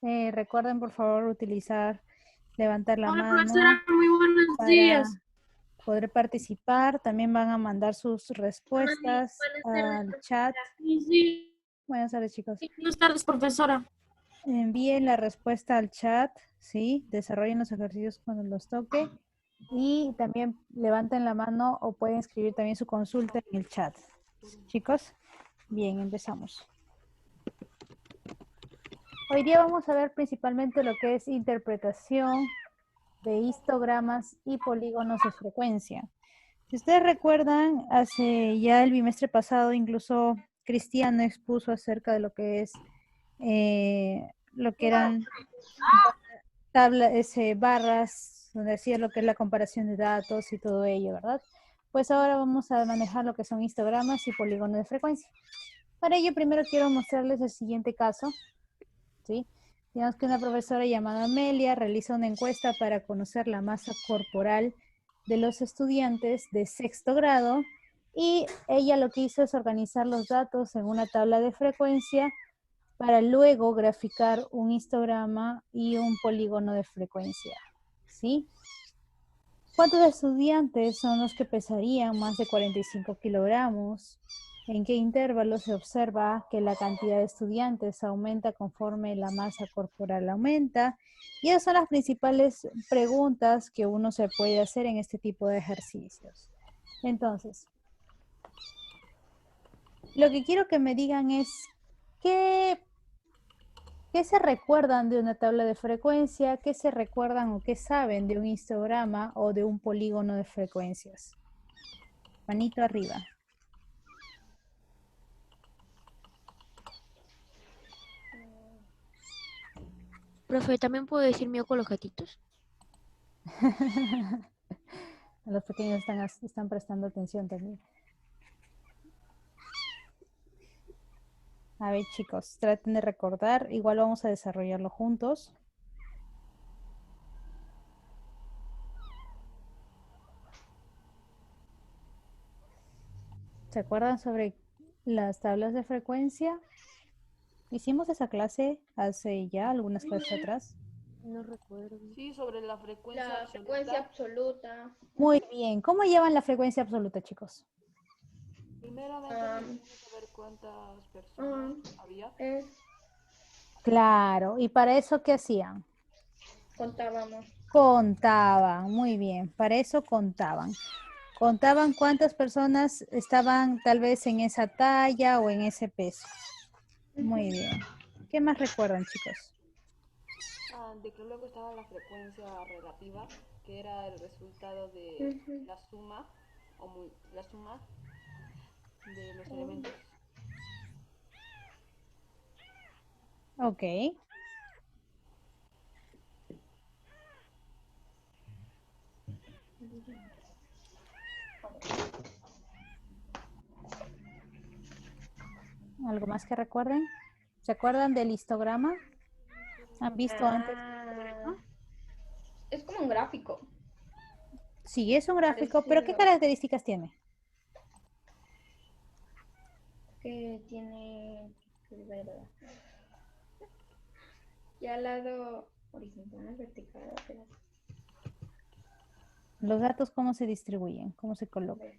Recuerden por favor utilizar, levantar la Hola, mano profesora, muy buenos para días. poder participar. También van a mandar sus respuestas Buenas tardes, al chat. profesora. Sí, Buenas tardes, chicos. buenas tardes, profesora. Envíen la respuesta al chat, ¿sí? Desarrollen los ejercicios cuando los toque. Y también levanten la mano o pueden escribir también su consulta en el chat. Chicos, bien, empezamos. Hoy día vamos a ver principalmente lo que es interpretación de histogramas y polígonos de frecuencia. Si ustedes recuerdan, hace ya el bimestre pasado, incluso Cristiano expuso acerca de lo que es, lo que eran barras, donde hacía lo que es la comparación de datos y todo ello, ¿verdad? Pues ahora vamos a manejar lo que son histogramas y polígonos de frecuencia. Para ello, primero quiero mostrarles el siguiente caso, ¿sí? Digamos que una profesora llamada Amelia realiza una encuesta para conocer la masa corporal de los estudiantes de sexto grado y ella lo que hizo es organizar los datos en una tabla de frecuencia para luego graficar un histograma y un polígono de frecuencia, ¿sí? ¿Cuántos estudiantes son los que pesarían más de 45 kilogramos? ¿En qué intervalo se observa que la cantidad de estudiantes aumenta conforme la masa corporal aumenta? Y esas son las principales preguntas que uno se puede hacer en este tipo de ejercicios. Entonces, lo que quiero que me digan es, ¿qué se recuerdan de una tabla de frecuencia? ¿Qué se recuerdan o qué saben de un histograma o de un polígono de frecuencias? Manito arriba. Profe, ¿también puedo decir mío con los gatitos? Los pequeños están prestando atención también. A ver, chicos, traten de recordar. Igual vamos a desarrollarlo juntos. ¿Se acuerdan sobre las tablas de frecuencia? Hicimos esa clase hace ya algunas clases atrás. No recuerdo. Sí, sobre la frecuencia La absoluta. frecuencia absoluta. Muy bien. ¿Cómo llevan la frecuencia absoluta, chicos? Primeramente tenemos que saber cuántas personas había. Claro. ¿Y para eso qué hacían? Contábamos. Contaban. Muy bien. Para eso contaban. Contaban cuántas personas estaban tal vez en esa talla o en ese peso. Muy bien. ¿Qué más recuerdan, chicos? De que luego estaba la frecuencia relativa, que era el resultado de la suma la suma de los elementos. Ok. ¿Algo más que recuerden? ¿Se acuerdan del histograma? ¿Han visto antes un histograma? Es como un gráfico. Sí, es un gráfico, pero ¿qué Parecido. características tiene? Que tiene ya al lado horizontal, vertical. Los datos, ¿cómo se distribuyen? ¿Cómo se colocan?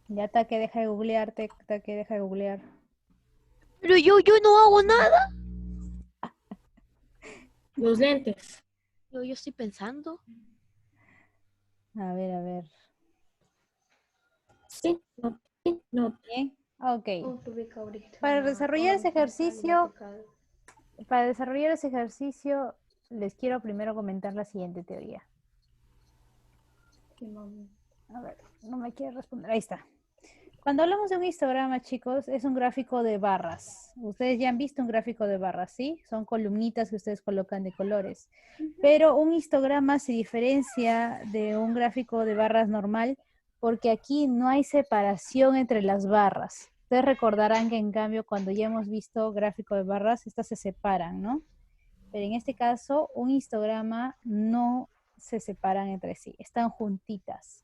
Ya Taque deja de googlear, Taque deja de googlear. Pero yo no hago nada. Los lentes. Yo estoy pensando. A ver, a ver. Sí, no. Bien, ok. Publica ahorita. Para desarrollar ese ejercicio, les quiero primero comentar la siguiente teoría. A ver, no me quiere responder. Ahí está. Cuando hablamos de un histograma, chicos, es un gráfico de barras. Ustedes ya han visto un gráfico de barras, ¿sí? Son columnitas que ustedes colocan de colores. Pero un histograma se diferencia de un gráfico de barras normal porque aquí no hay separación entre las barras. Ustedes recordarán que en cambio cuando ya hemos visto gráfico de barras, estas se separan, ¿no? Pero en este caso, un histograma no se separan entre sí, están juntitas.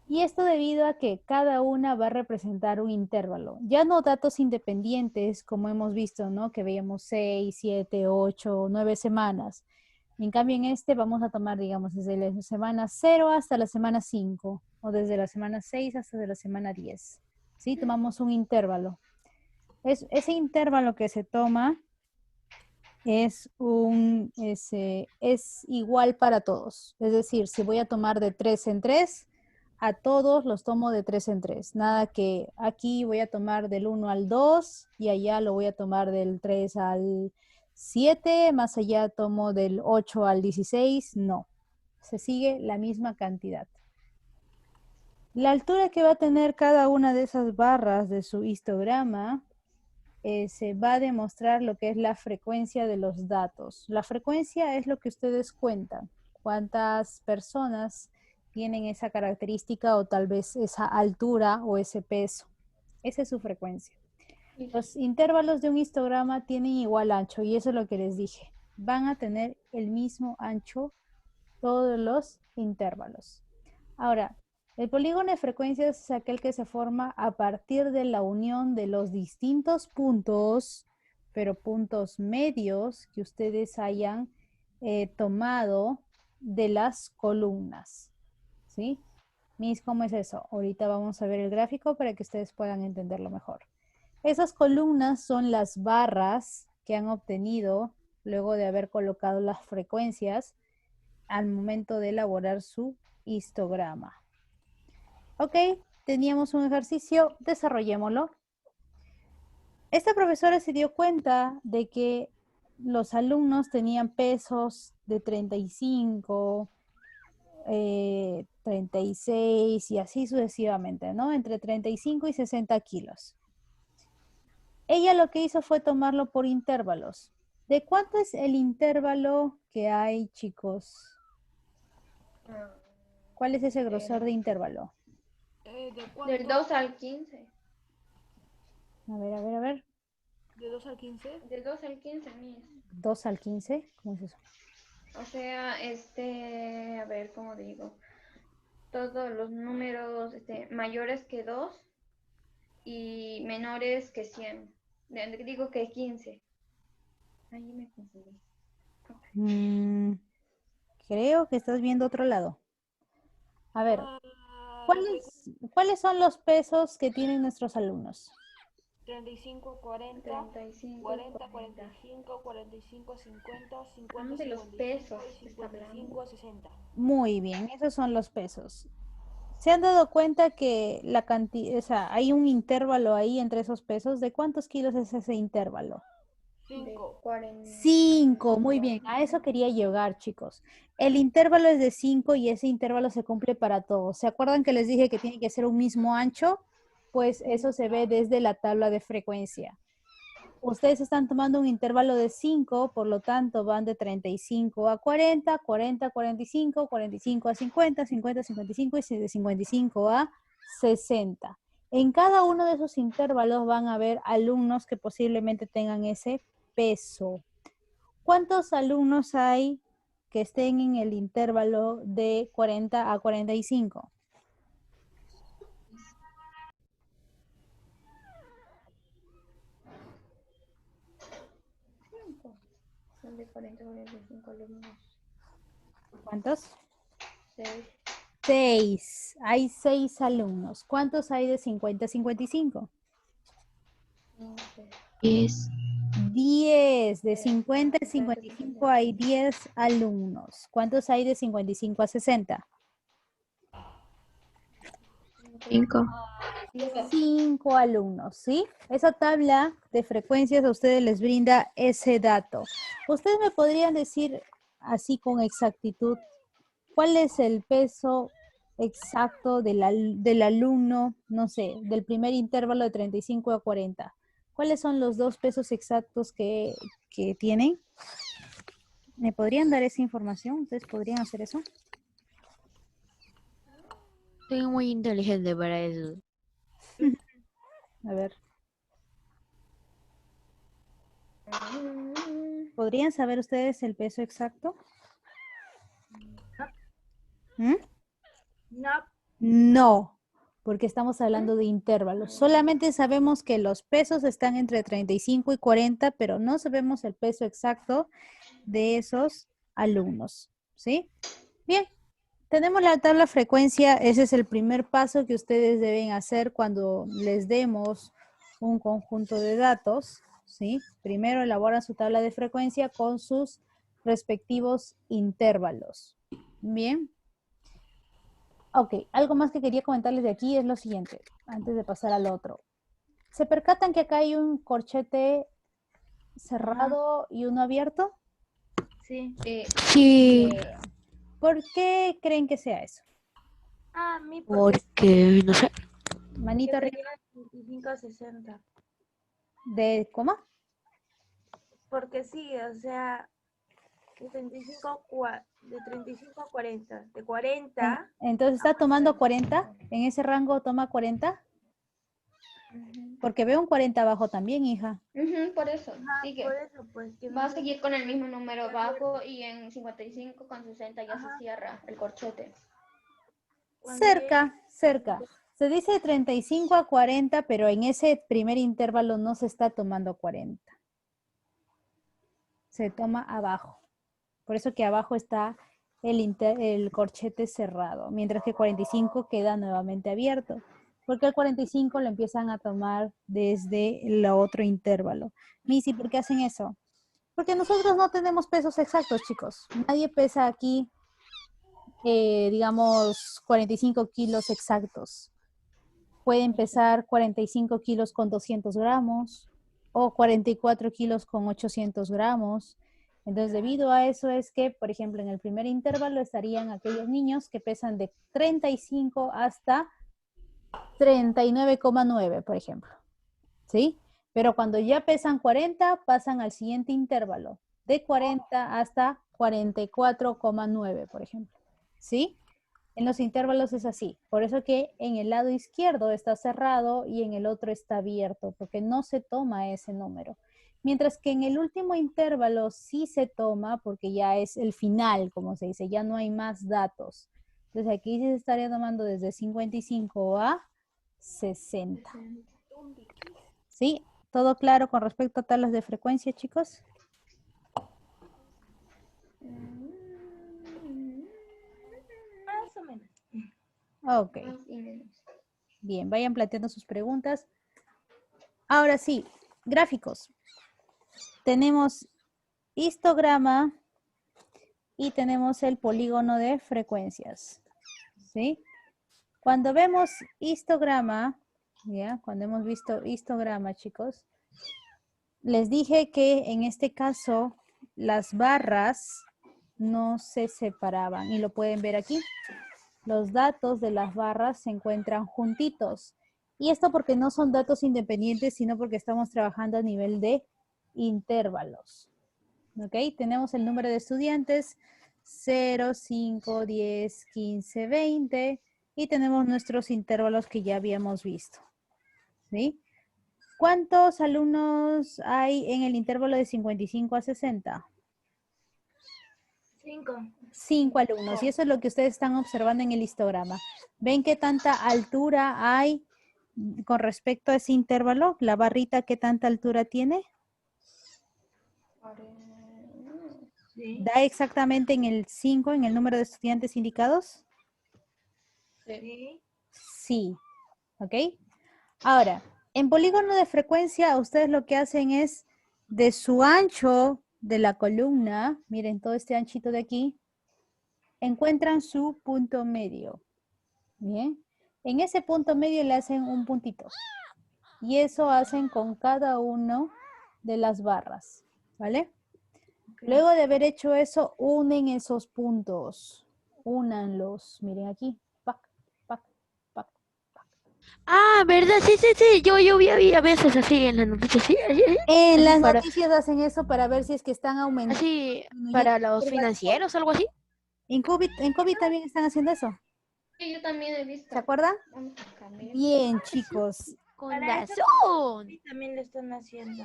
Y esto debido a que cada una va a representar un intervalo. Ya no datos independientes, como hemos visto, ¿no? Que veíamos 6, 7, 8, 9 semanas. En cambio, en este vamos a tomar, digamos, desde la semana 0 hasta la semana 5, o desde la semana 6 hasta la semana 10. ¿Sí? Tomamos un intervalo. Ese intervalo que se toma es igual para todos. Es decir, si voy a tomar de 3 en 3, a todos los tomo de 3 en 3. Nada que aquí voy a tomar del 1 al 2 y allá lo voy a tomar del 3 al 7, más allá tomo del 8 al 16. No, se sigue la misma cantidad. La altura que va a tener cada una de esas barras de su histograma se va a demostrar lo que es la frecuencia de los datos. La frecuencia es lo que ustedes cuentan, cuántas personas tienen esa característica o tal vez esa altura o ese peso. Esa es su frecuencia. Los intervalos de un histograma tienen igual ancho y eso es lo que les dije. Van a tener el mismo ancho todos los intervalos. Ahora, el polígono de frecuencias es aquel que se forma a partir de la unión de los distintos puntos, pero puntos medios que ustedes hayan tomado de las columnas. ¿Sí? Mis, ¿cómo es eso? Ahorita vamos a ver el gráfico para que ustedes puedan entenderlo mejor. Esas columnas son las barras que han obtenido luego de haber colocado las frecuencias al momento de elaborar su histograma. Ok, teníamos un ejercicio, desarrollémoslo. Esta profesora se dio cuenta de que los alumnos tenían pesos de 35, 36 y así sucesivamente, ¿no? Entre 35 y 60 kilos. Ella lo que hizo fue tomarlo por intervalos. ¿De cuánto es el intervalo que hay, chicos? ¿Cuál es ese grosor de intervalo? ¿De cuánto? Del 2 al 15. A ver, a ver, a ver. ¿De 2 al 15? Del 2 al 15, mis. 2 al 15, ¿cómo es eso? O sea, a ver, ¿cómo digo? Todos los números mayores que 2 y menores que 100. Digo que 15. Ahí me confundí. Creo que estás viendo otro lado. A ver, La ¿cuáles son los pesos que tienen nuestros alumnos? 35, 40, 35, 40, 45, 45, 50, 50, de los 55 pesos y está hablando. 55, 60. Muy bien, esos son los pesos. ¿Se han dado cuenta que la cantidad, o sea, hay un intervalo ahí entre esos pesos? ¿De cuántos kilos es ese intervalo? 5. 5, muy bien, a eso quería llegar, chicos. El intervalo es de 5 y ese intervalo se cumple para todos. ¿Se acuerdan que les dije que tiene que ser un mismo ancho? Pues eso se ve desde la tabla de frecuencia. Ustedes están tomando un intervalo de 5, por lo tanto van de 35 a 40, 40 a 45, 45 a 50, 50 a 55 y de 55 a 60. En cada uno de esos intervalos van a haber alumnos que posiblemente tengan ese peso. ¿Cuántos alumnos hay que estén en el intervalo de 40 a 45? Son de 40 a 45 alumnos. ¿Cuántos? 6. 6. Hay 6 alumnos. ¿Cuántos hay de 50 a 55? 15. 10. 10. De 50 a 55 hay 10 alumnos. ¿Cuántos hay de 55 a 60? 5. 5 alumnos, ¿sí? Esa tabla de frecuencias a ustedes les brinda ese dato. ¿Ustedes me podrían decir así con exactitud cuál es el peso exacto del alumno, no sé, del primer intervalo de 35 a 40? ¿Cuáles son los dos pesos exactos que tienen? ¿Me podrían dar esa información? ¿Ustedes podrían hacer eso? Soy muy inteligente para eso. A ver. ¿Podrían saber ustedes el peso exacto? ¿Mm? No. No, porque estamos hablando de intervalos. Solamente sabemos que los pesos están entre 35 y 40, pero no sabemos el peso exacto de esos alumnos, ¿sí? Bien, tenemos la tabla frecuencia. Ese es el primer paso que ustedes deben hacer cuando les demos un conjunto de datos, ¿sí? Primero elaboran su tabla de frecuencia con sus respectivos intervalos. Bien. Ok, algo más que quería comentarles de aquí es lo siguiente, antes de pasar al otro. ¿Se percatan que acá hay un corchete cerrado y uno abierto? Sí. Sí, ¿Por qué creen que sea eso? Ah, a mí porque porque, no sé. Manito arriba sería 25 a 60. de coma. Porque sí, o sea, de 35 de 35 a 40. De 40. Entonces está tomando 40, en ese rango toma 40, porque veo un 40 abajo también, hija. Por eso, Ajá, sigue. por eso, pues. Que Va a no sé seguir con el mismo número abajo y en 55 con 60 ya Ajá. se cierra el corchete. cuando llegue- Cerca. Se dice 35 a 40, pero en ese primer intervalo no se está tomando 40. Se toma abajo. Por eso que abajo está el corchete cerrado, mientras que 45 queda nuevamente abierto. Porque el 45 lo empiezan a tomar desde el otro intervalo. Missy, ¿por qué hacen eso? Porque nosotros no tenemos pesos exactos, chicos. Nadie pesa aquí, digamos, 45 kilos exactos. Pueden pesar 45 kilos con 200 gramos o 44 kilos con 800 gramos. Entonces, debido a eso es que, por ejemplo, en el primer intervalo estarían aquellos niños que pesan de 35 hasta 39,9, por ejemplo. ¿Sí? Pero cuando ya pesan 40, pasan al siguiente intervalo, de 40 hasta 44,9, por ejemplo. ¿Sí? En los intervalos es así. Por eso que en el lado izquierdo está cerrado y en el otro está abierto, porque no se toma ese número. Mientras que en el último intervalo sí se toma, porque ya es el final, como se dice, ya no hay más datos. Entonces aquí sí se estaría tomando desde 55 a 60. ¿Sí? ¿Todo claro con respecto a tablas de frecuencia, chicos? Más o menos. Ok. Más y menos. Bien, vayan planteando sus preguntas. Ahora sí, gráficos. Tenemos histograma y tenemos el polígono de frecuencias. ¿Sí? Cuando vemos histograma, ¿ya? Cuando hemos visto histograma, chicos, les dije que en este caso las barras no se separaban y lo pueden ver aquí. Los datos de las barras se encuentran juntitos. Y esto porque no son datos independientes, sino porque estamos trabajando a nivel de intervalos. ¿Ok? Tenemos el número de estudiantes, 0, 5, 10, 15, 20. Y tenemos nuestros intervalos que ya habíamos visto. ¿Sí? ¿Cuántos alumnos hay en el intervalo de 55 a 60? 5. 5 alumnos. Y eso es lo que ustedes están observando en el histograma. ¿Ven qué tanta altura hay con respecto a ese intervalo? ¿La barrita qué tanta altura tiene? Sí. ¿Da exactamente en el 5, en el número de estudiantes indicados? Sí. Sí. ¿Ok? Ahora, en polígono de frecuencia, ustedes lo que hacen es de su ancho de la columna, miren todo este anchito de aquí, encuentran su punto medio. Bien. En ese punto medio le hacen un puntito. Y eso hacen con cada uno de las barras. ¿Vale? Luego de haber hecho eso, unen esos puntos. Únanlos. Miren aquí. Pac, pac, pac, pac. Ah, ¿verdad? Sí, sí, sí. Yo vi a veces así en las noticias. Sí, En así las para, noticias hacen eso para ver si es que están aumentando. así disminuyendo para la los curva de COVID. financieros, algo así. En COVID también están haciendo eso. Sí, yo también he visto. ¿Se acuerdan? Vamos a cambiar. Bien, chicos. Con Para eso razón. también lo están haciendo.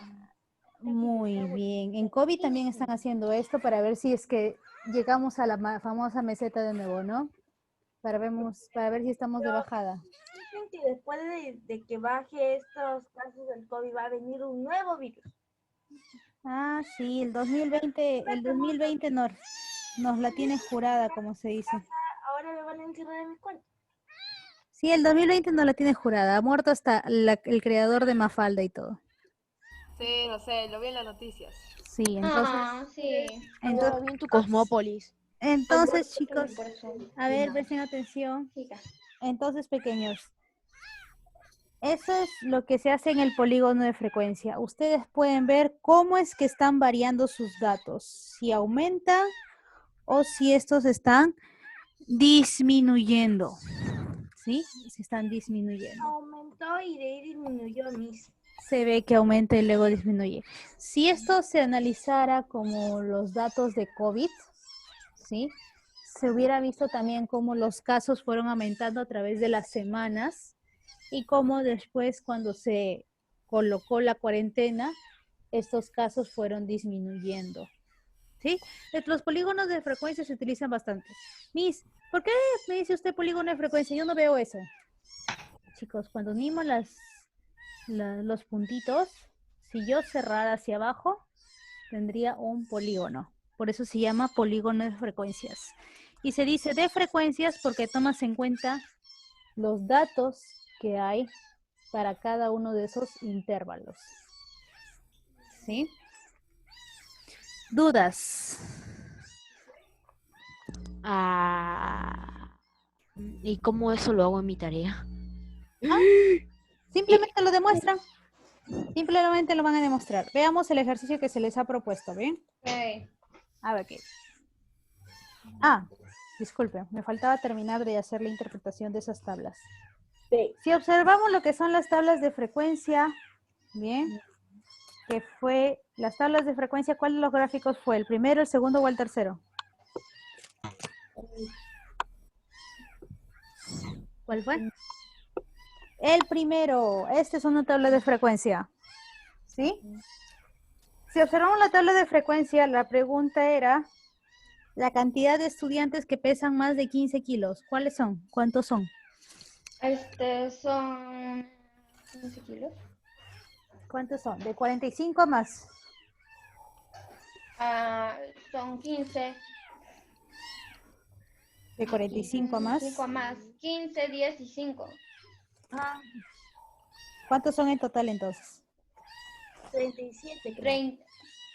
Muy bien. En COVID también están haciendo esto para ver si es que llegamos a la famosa meseta de nuevo, ¿no? para ver si estamos de bajada. Dicen que después de que baje estos casos del COVID va a venir un nuevo virus. Ah, sí, el 2020 nos la tiene jurada, como se dice. Ahora me van a encerrar en mi cuarto. Sí, el 2020 nos la tiene jurada. Ha muerto hasta el creador de Mafalda y todo. Sí, no sé, lo vi en las noticias. Sí, entonces, Ah, sí. entonces, Bien tu Cosmópolis. entonces, chicos, Por eso. a ver, presten atención. Siga. Entonces, pequeños, eso es lo que se hace en el polígono de frecuencia. Ustedes pueden ver cómo es que están variando sus datos, si aumentan o si estos están disminuyendo. ¿Sí? Si están disminuyendo. Aumentó y de ahí disminuyó mis. Se ve que aumenta y luego disminuye. Si esto se analizara como los datos de COVID, ¿sí? Se hubiera visto también cómo los casos fueron aumentando a través de las semanas y cómo después, cuando se colocó la cuarentena, estos casos fueron disminuyendo. ¿Sí? Los polígonos de frecuencia se utilizan bastante. Miss, ¿por qué me dice usted polígono de frecuencia? Yo no veo eso. Chicos, cuando unimos los puntitos, si yo cerrara hacia abajo, tendría un polígono. Por eso se llama polígono de frecuencias. Y se dice de frecuencias porque tomas en cuenta los datos que hay para cada uno de esos intervalos. ¿Sí? ¿Dudas? ¿Y cómo eso lo hago en mi tarea? Simplemente lo demuestran. Simplemente lo van a demostrar. Veamos el ejercicio que se les ha propuesto, ¿bien? Ok. A ver qué. Ah, disculpe, me faltaba terminar de hacer la interpretación de esas tablas. Sí. Si observamos lo que son las tablas de frecuencia, bien, que fue las tablas de frecuencia, ¿cuál de los gráficos fue? ¿El primero, el segundo o el tercero? ¿Cuál fue? El primero. Esta es una tabla de frecuencia. ¿Sí? Si observamos la tabla de frecuencia, la pregunta era la cantidad de estudiantes que pesan más de 15 kilos. ¿Cuáles son? ¿Cuántos son? Son 15 kilos. ¿Cuántos son? De 45 a más. Son 15. De 45 a más. 5 a más. 15, 10 y 5. Ah, ¿Cuántos son en total entonces? 37. creo. 30.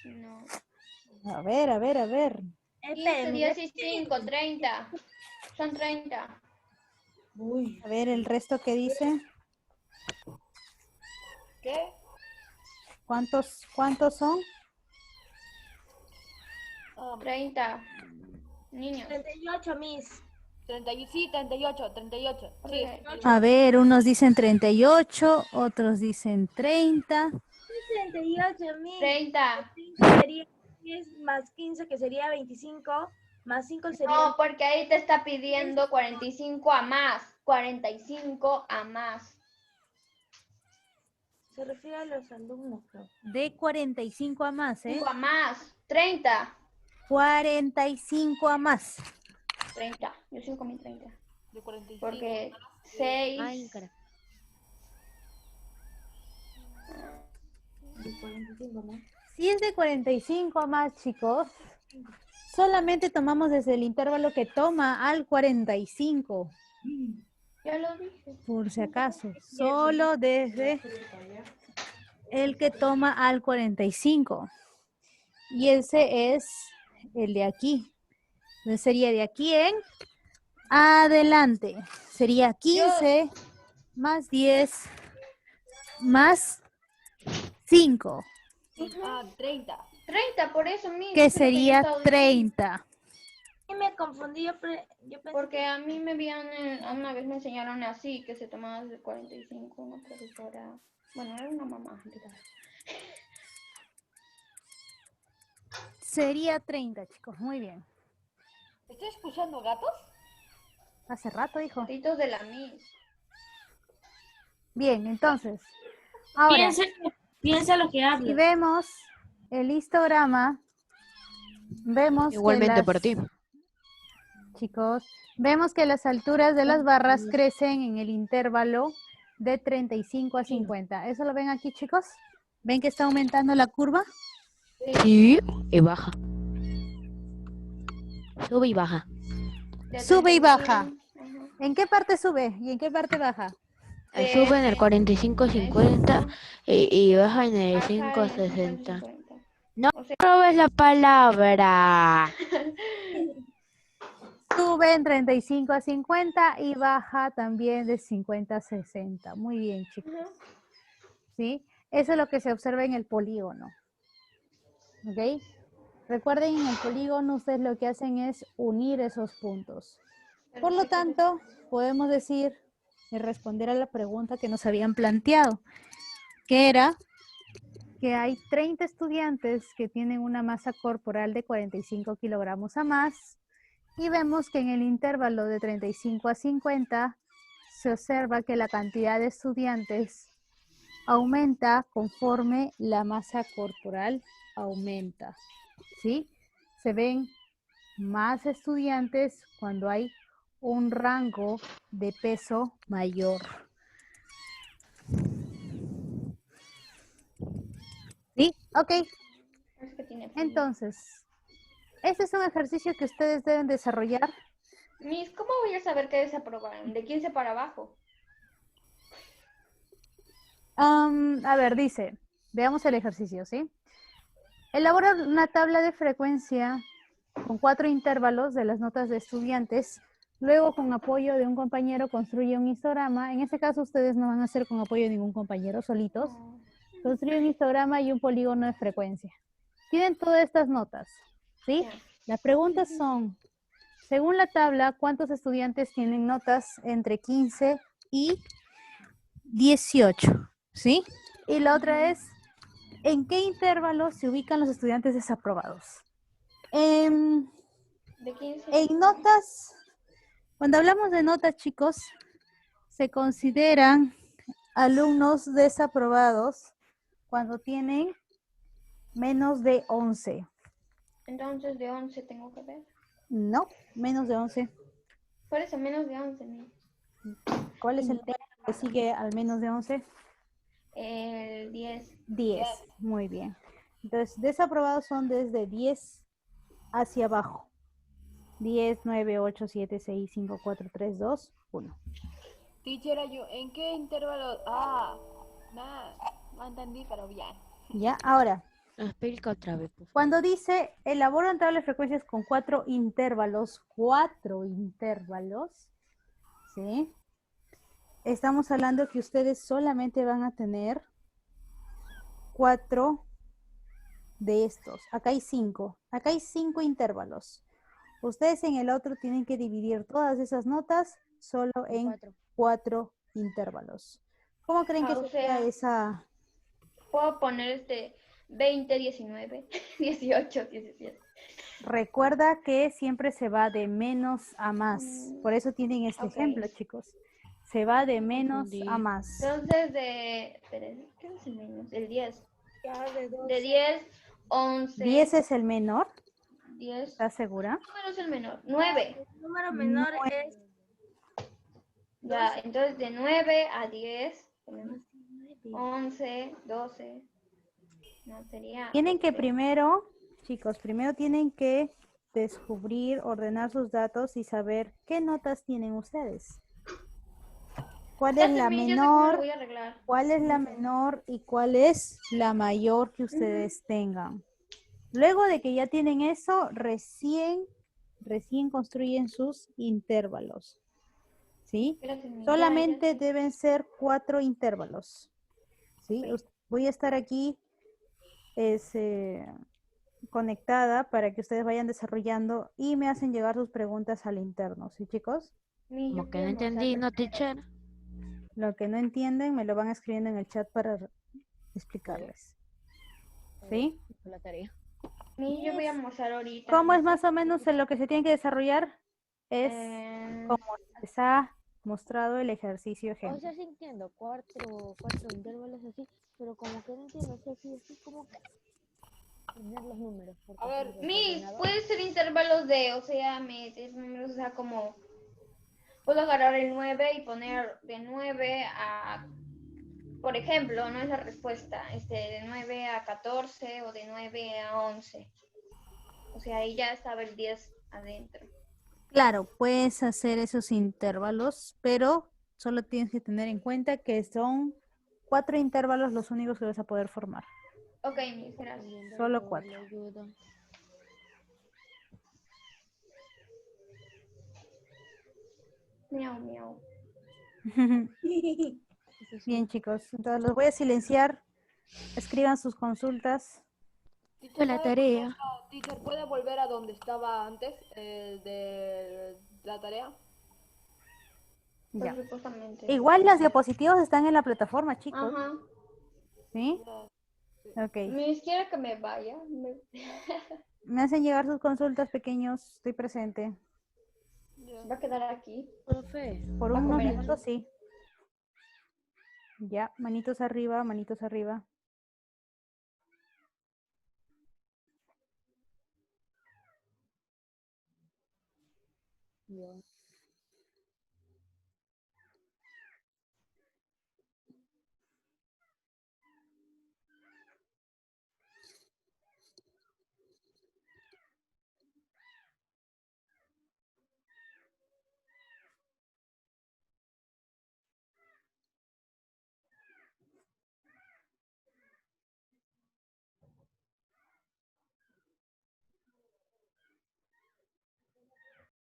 No. A ver. 15, Espérame, 10 y 5, 30. Son 30. Uy. A ver el resto que dice. ¿Qué? ¿Cuántos son? 30. Niños. 38, mis. 38. Sí. Ok. A ver, unos dicen 38, otros dicen 30. 38, mis. 30. 30 sería 10 más 15, que sería 25, más 5 sería... No, porque ahí te está pidiendo 45 a más. 45 a más. Se refiere a los alumnos, creo. De 45 a más, ¿eh? 5 a más. 30. 45 a más. 30. Yo 5 a mí 30. De 45. Porque 6. Ay, cara. De 45, ¿no? Si es de 45 a más, chicos, solamente tomamos desde el intervalo que toma al 45, Ya lo dije. por si acaso. Solo desde el que toma al 45. Y ese es el de aquí. Entonces sería de aquí en adelante. Sería 15 más 10 más 5, 30. 30, por eso mismo. que sería 30. Y me confundí, yo pensé Porque a mí una vez me enseñaron así, que se tomaba desde 45, una profesora. Bueno, era una mamá. Sería 30, chicos. Muy bien. ¿Estoy escuchando gatos? Hace rato, hijo. Gritos de la Miss. Bien, entonces. Ahora, Piensa lo que si habla. vemos el histograma, vemos Igualmente que por ti. chicos. Vemos que las alturas de las barras crecen en el intervalo de 35 a 50. ¿Eso lo ven aquí, chicos? ¿Ven que está aumentando la curva? Sí, y baja. Sube y baja. De Sube y 35, baja. ajá. ¿En qué parte sube y en qué parte baja? Sube en el 45-50 y baja en el Baja en el 5-60. 50. No O sea, robes la palabra. Sube en 35 a 50 y baja también de 50 a 60. Muy bien, chicos. ajá. ¿Sí? Eso es lo que se observa en el polígono. ¿Ok? Recuerden, en el polígono ustedes lo que hacen es unir esos puntos. Por lo tanto, podemos decir y responder a la pregunta que nos habían planteado, que era que hay 30 estudiantes que tienen una masa corporal de 45 kilogramos a más, y vemos que en el intervalo de 35 a 50 se observa que la cantidad de estudiantes aumenta conforme la masa corporal aumenta, ¿sí? Se ven más estudiantes cuando hay un rango de peso mayor. ¿Sí? Ok. Es que tiene frío. Entonces, este es un ejercicio que ustedes deben desarrollar. Miss, ¿cómo voy a saber que desaprobaron? ¿De 15 para abajo? A ver, dice, veamos el ejercicio, ¿sí? Elabora una tabla de frecuencia con 4 intervalos de las notas de estudiantes. Luego, con apoyo de un compañero, construye un histograma. En este caso, ustedes no van a hacer con apoyo de ningún compañero, solitos. Construye un histograma y un polígono de frecuencia. Tienen todas estas notas, ¿sí? Ya. Las preguntas son, según la tabla, ¿cuántos estudiantes tienen notas entre 15 y 18? ¿Sí? Y la otra es, ¿en qué intervalo se ubican los estudiantes desaprobados? De 15. En notas, cuando hablamos de notas, chicos, se consideran alumnos desaprobados cuando tienen menos de 11. Entonces de 11 tengo que ver. No, menos de 11. Por eso menos de 11, Miss. ¿Cuál es el número que sigue al menos de 11? El 10. 10. Muy bien. Entonces, desaprobados son desde 10 hacia abajo. 10, 9, 8, 7, 6, 5, 4, 3, 2, 1. Teacher, ¿en qué intervalo? No entendí, pero bien. ¿Ya? Ahora, Explica otra vez, por favor. cuando dice elabora una tabla de frecuencias con 4 intervalos, ¿sí? Estamos hablando que ustedes solamente van a tener 4 de estos. Acá hay 5. Acá hay 5 intervalos. Ustedes en el otro tienen que dividir todas esas notas solo en 4 intervalos. ¿Cómo creen que O sería sea, esa? puedo poner 20, 19, 18, 17. Recuerda que siempre se va de menos a más. Por eso tienen este Ok. ejemplo, chicos. Se va de menos confundí. a más. Entonces esperen, ¿qué es el menos? El 10. Ya de 12. De 10, 11. 10 es el menor, 10. ¿estás segura? ¿Qué número es el menor? 9. El número menor es Ya, entonces de 9 a 10, 11, 12. No sería. Tienen que primero, chicos, primero tienen que descubrir, ordenar sus datos y saber qué notas tienen ustedes. ¿Cuál es la Yo sé cómo lo menor? voy a arreglar. ¿Cuál es la menor y cuál es la mayor que ustedes tengan? Luego de que ya tienen eso, recién construyen sus intervalos. ¿Sí? Espérate, ya, Solamente ya. deben ser 4 intervalos. ¿Sí? Ok. Voy a estar aquí conectada para que ustedes vayan desarrollando y me hacen llegar sus preguntas al interno. ¿Sí, chicos? Como que no entendí, ¿no, teacher? Lo que no entienden me lo van escribiendo en el chat para explicarles. ¿Sí? La tarea. Yo voy a almorzar ahorita. ¿Cómo es más o menos en lo que se tiene que desarrollar? Es como les ha mostrado el ejercicio O ejemplo. sea, sí entiendo, cuatro intervalos así, pero como que no entiendo, o sea, así como que... Tener los números. Porque A ver, si los Mis, ordenadores- puede ser intervalos de, o sea, meses, números, o sea, como puedo agarrar el 9 y poner de 9 a, por ejemplo, no es la respuesta, de 9 a 14 o de 9 a 11. O sea, ahí ya estaba el 10 adentro. Claro, puedes hacer esos intervalos, pero solo tienes que tener en cuenta que son 4 intervalos los únicos que vas a poder formar. Ok, mis, gracias. Solo le 4. ayudo. Miau, miau. Eso sí. Bien, chicos. Entonces los voy a silenciar. Escriban sus consultas. Teacher, La ¿puede tarea. volver teacher, ¿puede volver a donde estaba antes de la tarea? Pues Ya. supuestamente. Igual las diapositivas están en la plataforma, chicos. Ajá. ¿Sí? Ya. Ok. Ni siquiera que me vaya. Me hacen llegar sus consultas, pequeños. Estoy presente. Ya. Va a quedar aquí. Profe. Por Va a unos comer aquí. minutos, sí. Ya, manitos arriba, manitos arriba. Ya.